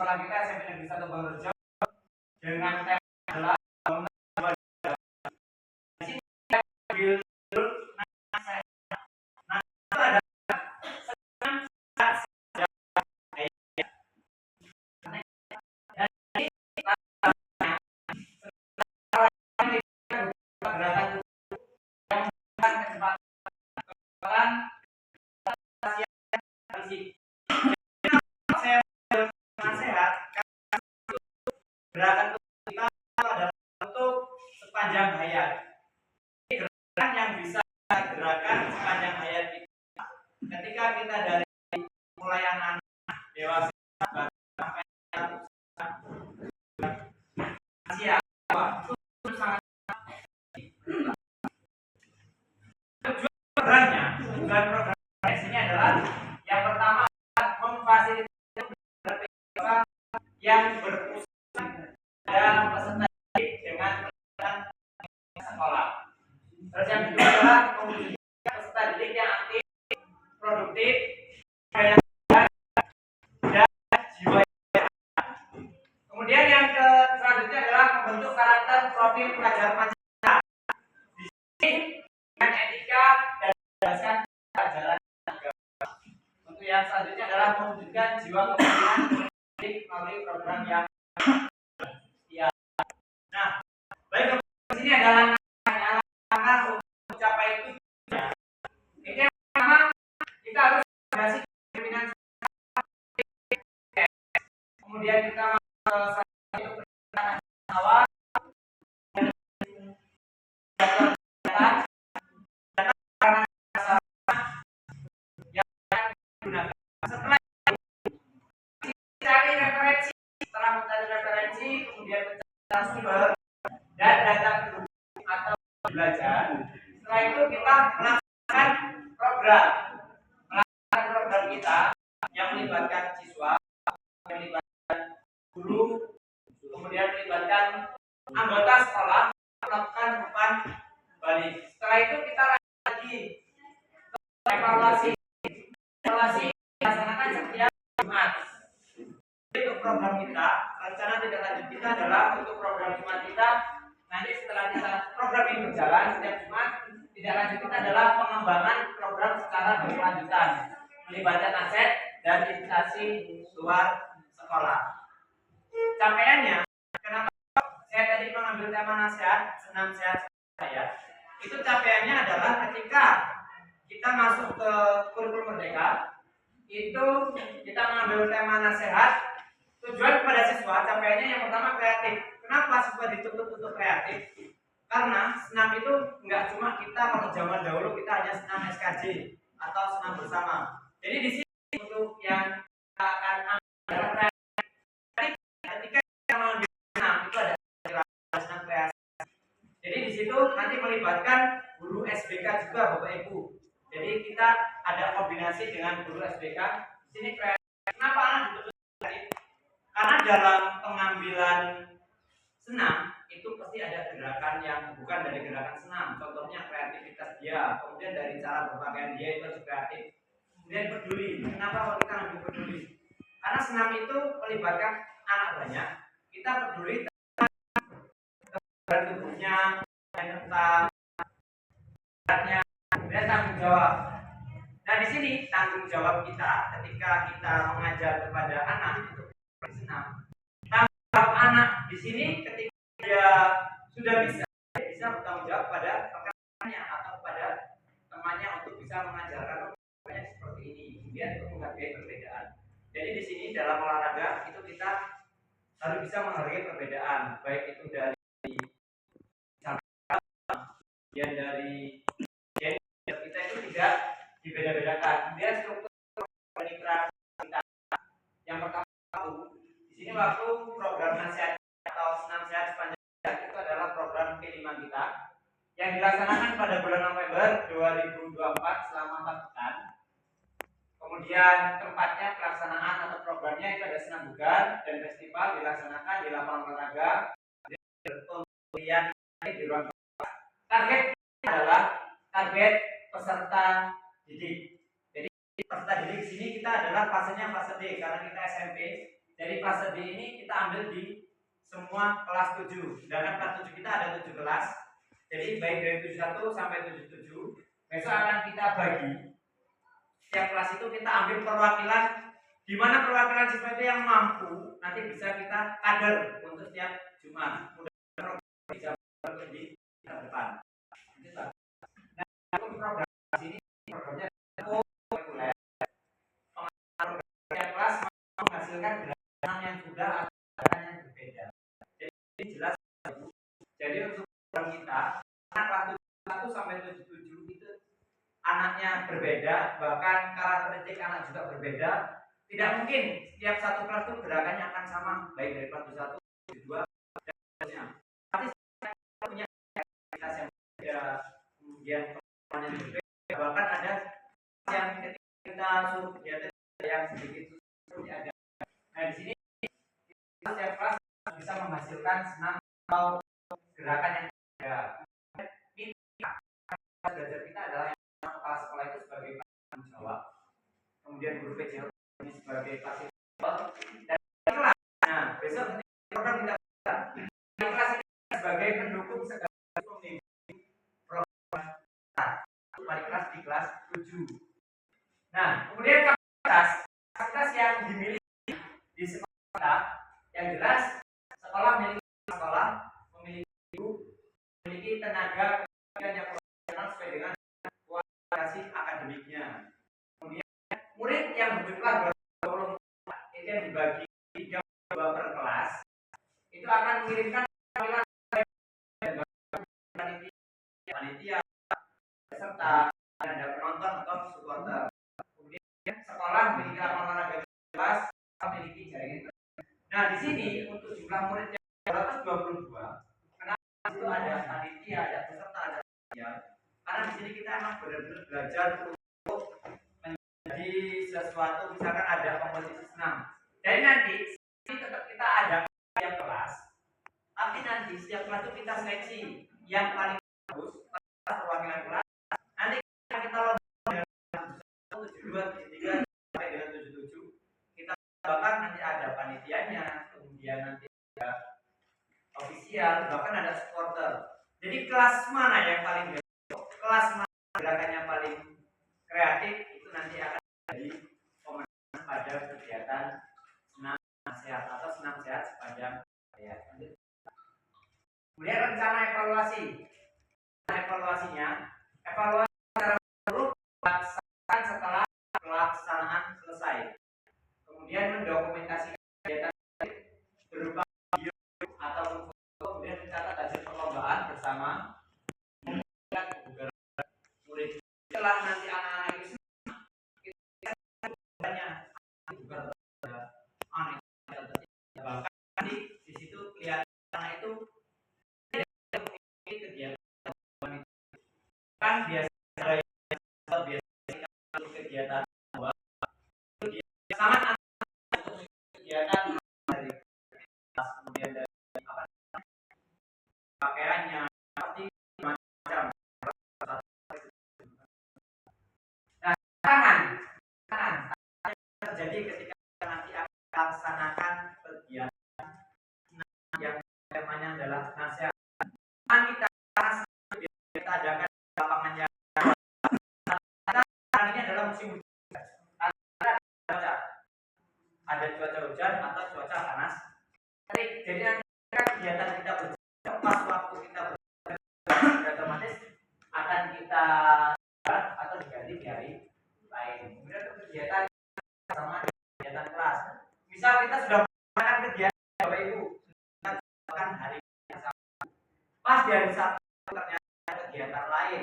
sekolah kita SMP Negeri 1 Bangrejo dengan tema adalah bangunan di sini gerakan kita adalah untuk sepanjang hayat. Gerakan yang bisa gerakan sepanjang hayat kita ketika kita dari mulai anak dewasa sampai usia itu sangat tujuan program ini adalah yang pertama memfasilitasi yang berusaha dan peserta didik dengan kegiatan sekolah. Terus yang kedua adalah mewujudkan peserta didik yang aktif, produktif, dan jiwa. Kemudian yang selanjutnya adalah membentuk karakter profil pelajar Pancasila. Di sini dengan etika dan berdasarkan pelajaran agama. Untuk yang selanjutnya adalah mewujudkan jiwa kepemimpinan melalui program yang nah, baik di sini adalah langkah untuk mencapai tujuan. Ini yang pertama, kita harus mengadopsi kepemimpinan kemudian kita awal setelah cari referensi, setelah mencari referensi kemudian mencari sumber dan data atau belajar. Setelah itu kita melakukan program kita yang melibatkan siswa, yang melibatkan guru, kemudian melibatkan anggota sekolah melakukan umpan balik. Setelah itu kita lagi evaluasi dilaksanakan setiap Jumat. Untuk program kita, rencana tidak lanjut kita adalah untuk program Jumat kita nanti setelah kita program ini berjalan setiap Jumat, tidak lanjut kita adalah pengembangan program secara berkelanjutan melibatkan aset dan investasi luar sekolah. Capaiannya, kenapa saya tadi mengambil tema nasihat senam sehat saya? Itu capaiannya adalah ketika kita masuk ke kurikulum merdeka, itu kita mengambil tema nasihat. Tujuan kepada siswa, capaiannya yang pertama kreatif. Kenapa siswa dituntut untuk kreatif? Karena senam itu nggak cuma kita, kalau zaman dahulu kita hanya senam SKJ atau senam bersama. Jadi di sini untuk yang akan ambil kreatif, ketika kita mengambil senam itu ada senam kreatif. Jadi di situ nanti melibatkan guru SBK juga Bapak Ibu. Jadi kita ada kombinasi dengan guru SBK. Di sini kreatif. Kenapa anak dituntut kreatif? Karena dalam pengambilan senam itu pasti ada gerakan yang bukan dari gerakan senam. Contohnya kreativitas dia, kemudian dari cara berpakaian dia itu harus kreatif. Kemudian peduli. Kenapa kalau kita lebih peduli? Karena senam itu melibatkan anak banyak. Kita peduli tentang tubuhnya, tentang beratnya, dan tanggung jawab. Nah di sini tanggung jawab kita ketika kita mengajar kepada anak itu senam. Tanggung jawab anak di sini ketika dia sudah bisa bertanggung jawab pada rekannya atau pada temannya untuk bisa mengajarkan seperti ini. Kemudian untuk menghargai perbedaan. Jadi di sini dalam olahraga itu kita harus bisa menghargai perbedaan, baik itu dari yang dari gender kita itu tidak dibeda-bedakan. Kemudian struktur peningkatan kita. Yang pertama di sini waktu program nasihat atau senam sehat sepanjang itu adalah program P5 kita yang dilaksanakan pada bulan November 2024 selama 4 pekan. Kemudian tempatnya pelaksanaan atau programnya itu ada senam bugar dan festival dilaksanakan di lapangan olahraga. Kemudian di ruang target adalah target peserta didik. Jadi peserta didik di sini kita adalah fasenya fase D karena kita SMP. Dari fase D ini kita ambil di semua kelas 7. Sedangkan kelas 7 kita ada 7 kelas. Jadi baik dari 71 sampai 77. Besok akan kita bagi. Setiap kelas itu kita ambil perwakilan, di mana perwakilan siswa itu yang mampu nanti bisa kita kader untuk setiap Jumat. Mudah-mudahan bisa di depan. Nah, program sini programnya reguler. Setiap kelas menghasilkan gerakan yang sudah atau gerakan yang berbeda. Jadi jelas. Jadi untuk program kita kelas 1 sampai 77 itu anaknya berbeda, bahkan karakteristik anak juga berbeda. Tidak mungkin setiap satu kelas itu gerakannya akan sama, baik dari kelas 1, 2, dan seterusnya. Tapi punya aktivitas yang berbeda, kemudian pemahaman yang berbeda, bahkan ada yang ketika kita suruh kegiatan yang sedikit seperti ada. Nah di sini setiap kelas bisa menghasilkan senam atau gerakan yang berbeda. Belajar kita adalah kepala sekolah itu sebagai tanggung jawab, kemudian guru PJ ini sebagai fasilitator, dan kelas. Nah besok program kita kelas ini sebagai pendukung segala pembimbing program wali kelas di kelas 7. Nah kemudian kapasitas yang dimiliki di sekolah yang jelas sekolah memiliki guru, memiliki tenaga yang sesuai dengan kualifikasi akademiknya. Kemudian murid yang berjumlah 24 itu yang dibagi 3 per kelas itu akan mengirimkan panitia serta ada penonton atau supporter. Kemudian sekolah memiliki lapangan olahraga kelas, memiliki jaringan. Nah di sini untuk jumlah murid yang 222, kenapa itu ada panitia, ada peserta, ada panitia? Karena di sini kita emang benar-benar belajar untuk menjadi sesuatu, misalkan ada kompetisi senam. Jadi nanti tetap kita ada setiap kelas, tapi nanti setiap kelas itu kita seleksi yang paling bagus, perwakilan kelas. Nanti kita lomba dengan 72, 73 sampai dengan 77. Kita bahkan nanti ada panitianya, kemudian nanti ada ofisial, bahkan ada supporter. Jadi kelas mana yang paling kelas mana gerakannya paling kreatif itu nanti akan jadi pemenang pada kegiatan senam sehat atau senam sehat sepanjang hari. Kemudian rencana evaluasinya secara menyeluruh dilaksanakan setelah pelaksanaan selesai. Kemudian mendokumentasikan kegiatan berupa video atau foto, kemudian mencatat hasil perlombaan bersama. Setelah nanti anak-anak itu bahkan di situ kelihatan anak itu kegiatan kan biasa kegiatan sangat kegiatan dari kemudian dari apa pakaiannya pasti macam. Nah tangan terjadi ketika nanti akan laksanakan kegiatan yang temanya adalah nasihat. Kita adakan lapangan yang ini adalah musim hujan. Ada cuaca hujan atau cuaca panas. Jadi nanti kegiatan kita berjalan pas waktu kita berjalan otomatis akan kita atau diganti di hari lain. Kemudian kegiatan sama kegiatan kelas. Misal kita sudah melakukan kegiatan Bapak Ibu, kita melakukan hari yang sama. Pas di hari Sabtu ternyata kegiatan lain.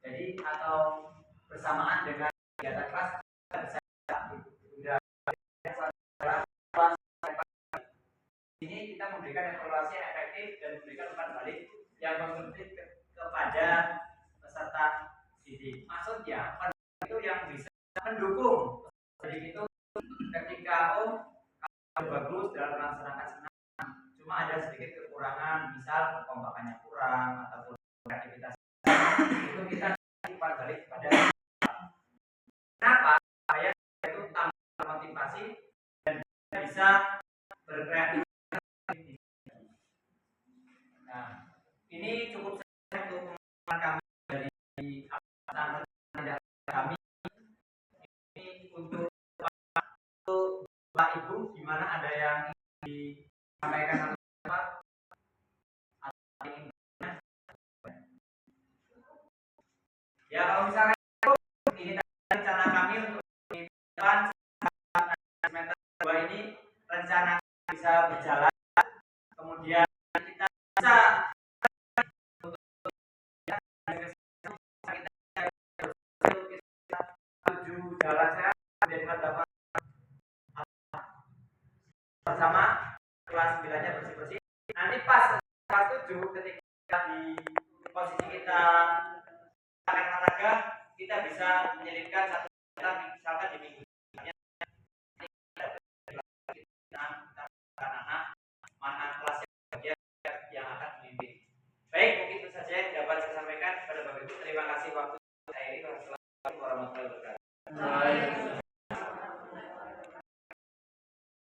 Jadi atau bersamaan dengan kegiatan kelas kita bisa ini kita memberikan evaluasi yang efektif dan memberikan umpan balik yang konstruktif kepada peserta didik. Maksudnya itu yang bisa mendukung didik itu ketika kamu bagus dalam melaksanakan senam, cuma ada sedikit kekurangan, misal kekompakannya kurang ataupun aktivitas itu kita umpan balik kepada kenapa? Supaya itu tambah motivasi dan bisa kami dari tidak kami ini untuk Bapak Ibu, gimana, ada yang disampaikan atau ya, kalau misalnya ini rencana kami untuk di depan semester 2 ini rencana bisa berjalan, kemudian kita bisa tuju jalan sehat dan dapat bersama kelas 9-nya bersih-bersih. Nanti pas kelas 7 ketika di posisi kita olahraga, kita bisa menyelipkan satu